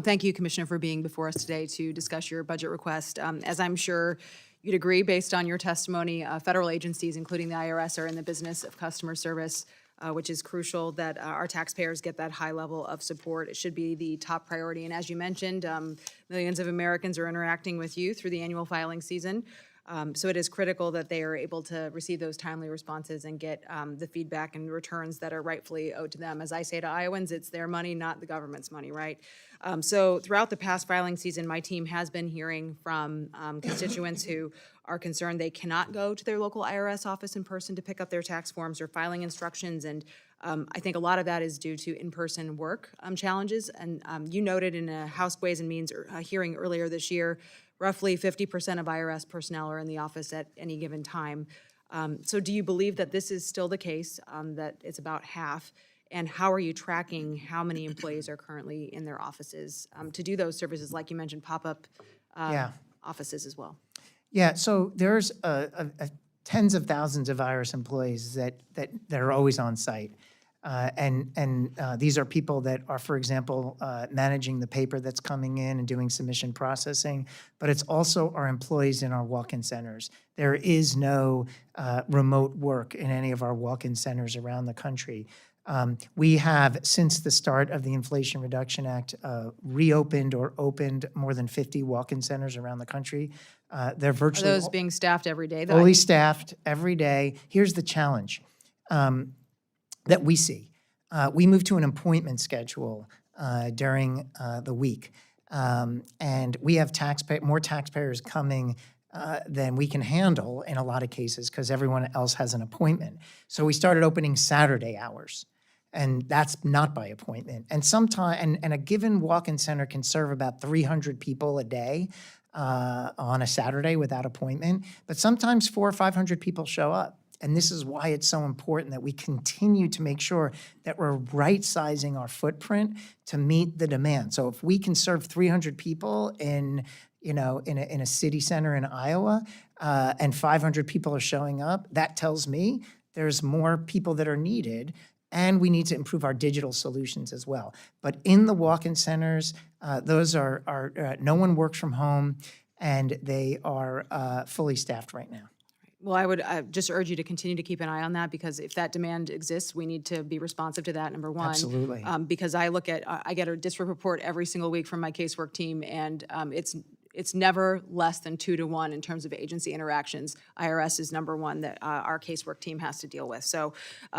Thank you, Commissioner, for being before us today to discuss your budget request. As I'm sure you'd agree, based on your testimony, federal agencies, including the IRS, are in the business of customer service, which is crucial that our taxpayers get that high level of support. It should be the top priority. And as you mentioned, millions of Americans are interacting with you through the annual filing season. So it is critical that they are able to receive those timely responses and get the feedback and returns that are rightfully owed to them. As I say to Iowans, it's their money, not the government's money, right? So throughout the past filing season, my team has been hearing from constituents who are concerned they cannot go to their local IRS office in person to pick up their tax forms or filing instructions. And I think a lot of that is due to in-person work challenges. And you noted in a House Ways and Means hearing earlier this year, roughly 50% of IRS personnel are in the office at any given time. So do you believe that this is still the case, that it's about half? And how are you tracking how many employees are currently in their offices to do those services, like you mentioned, pop-up offices as well? Yeah, so there's tens of thousands of IRS employees that are always on site. These are people that are, for example, managing the paper that's coming in and doing submission processing, but it's also our employees in our walk-in centers. There is no remote work in any of our walk-in centers around the country. We have, since the start of the Inflation Reduction Act, reopened or opened more than 50 walk-in centers around the country. They're virtually— Are those being staffed every day, though? Fully staffed every day. Here's the challenge that we see. We move to an appointment schedule during the week, and we have more taxpayers coming than we can handle in a lot of cases because everyone else has an appointment. So we started opening Saturday hours, and that's not by appointment. And sometimes, and a given walk-in center can serve about 300 people a day on a Saturday without appointment, but sometimes 400 or 500 people show up. And this is why it's so important that we continue to make sure that we're right-sizing our footprint to meet the demand. So if we can serve 300 people in a city center in Iowa, and 500 people are showing up, that tells me there's more people that are needed, and we need to improve our digital solutions as well. But in the walk-in centers, those are no one works from home, and they are fully staffed right now. Well, I would just urge you to continue to keep an eye on that, because if that demand exists, we need to be responsive to that, number one. Absolutely. Because I get a district report every single week from my casework team, and it's never less than 2 to 1 in terms of agency interactions. IRS is number one that our casework team has to deal with. So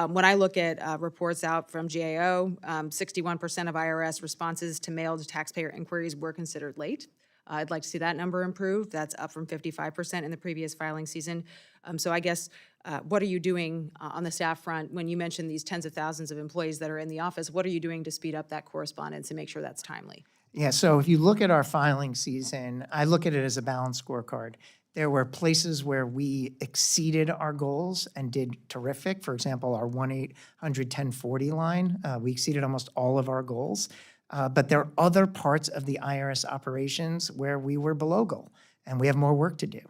when I look at reports out from GAO, 61% of IRS responses to mailed taxpayer inquiries were considered late. I'd like to see that number improve. That's up from 55% in the previous filing season. So I guess, what are you doing on the staff front when you mention these tens of thousands of employees that are in the office? What are you doing to speed up that correspondence and make sure that's timely? Yeah, so if you look at our filing season, I look at it as a balanced scorecard. There were places where we exceeded our goals and did terrific. For example, our 1-800-1040 line, we exceeded almost all of our goals. But there are other parts of the IRS operations where we were below goal, and we have more work to do.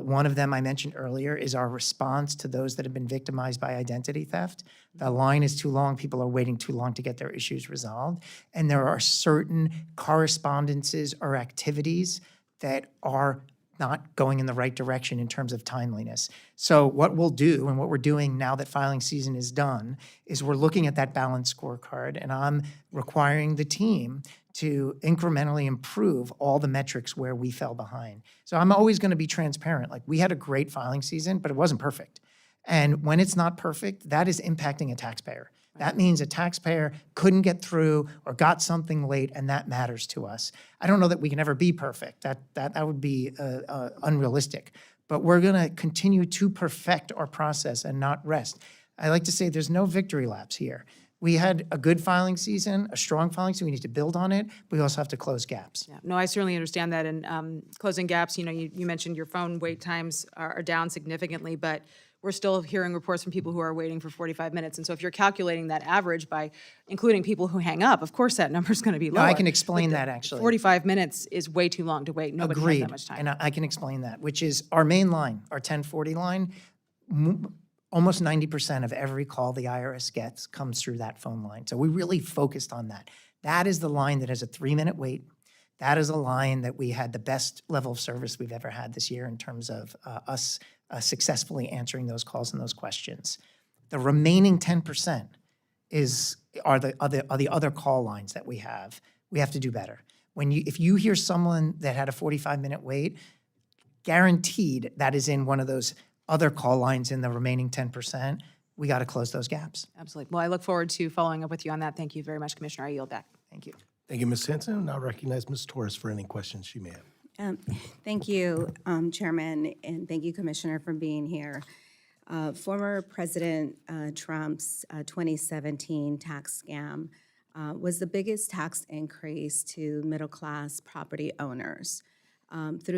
One of them I mentioned earlier is our response to those that have been victimized by identity theft. The line is too long. People are waiting too long to get their issues resolved. And there are certain correspondences or activities that are not going in the right direction in terms of timeliness. So what we'll do, and what we're doing now that filing season is done, is we're looking at that balanced scorecard, and I'm requiring the team to incrementally improve all the metrics where we fell behind. So I'm always going to be transparent. Like, we had a great filing season, but it wasn't perfect. And when it's not perfect, that is impacting a taxpayer. That means a taxpayer couldn't get through or got something late, and that matters to us. I don't know that we can ever be perfect. That would be unrealistic. But we're going to continue to perfect our process and not rest. I like to say there's no victory laps here. We had a good filing season, a strong filing season. We need to build on it. But we also have to close gaps. Yeah, no, I certainly understand that. And closing gaps, you mentioned your phone wait times are down significantly, but we're still hearing reports from people who are waiting for 45 minutes. And so if you're calculating that average by including people who hang up, of course that number is going to be lower. No, I can explain that, actually. 45 minutes is way too long to wait. Nobody has that much time. And I can explain that, which is our main line, our 1040 line. Almost 90% of every call the IRS gets comes through that phone line. So we really focused on that. That is the line that has a 3-minute wait. That is a line that we had the best level of service we've ever had this year in terms of us successfully answering those calls and those questions. The remaining 10% are the other call lines that we have. We have to do better. If you hear someone that had a 45-minute wait, guaranteed that is in one of those other call lines in the remaining 10%. We got to close those gaps. Absolutely. Well, I look forward to following up with you on that. Thank you very much, Commissioner. I yield back. Thank you. Thank you, Ms. Hinson. I'll recognize Ms. Torres for any questions she may have. Thank you, Chairman, and thank you, Commissioner, for being here. Former President Trump's 2017 tax scam was the biggest tax increase to middle-class property owners. Through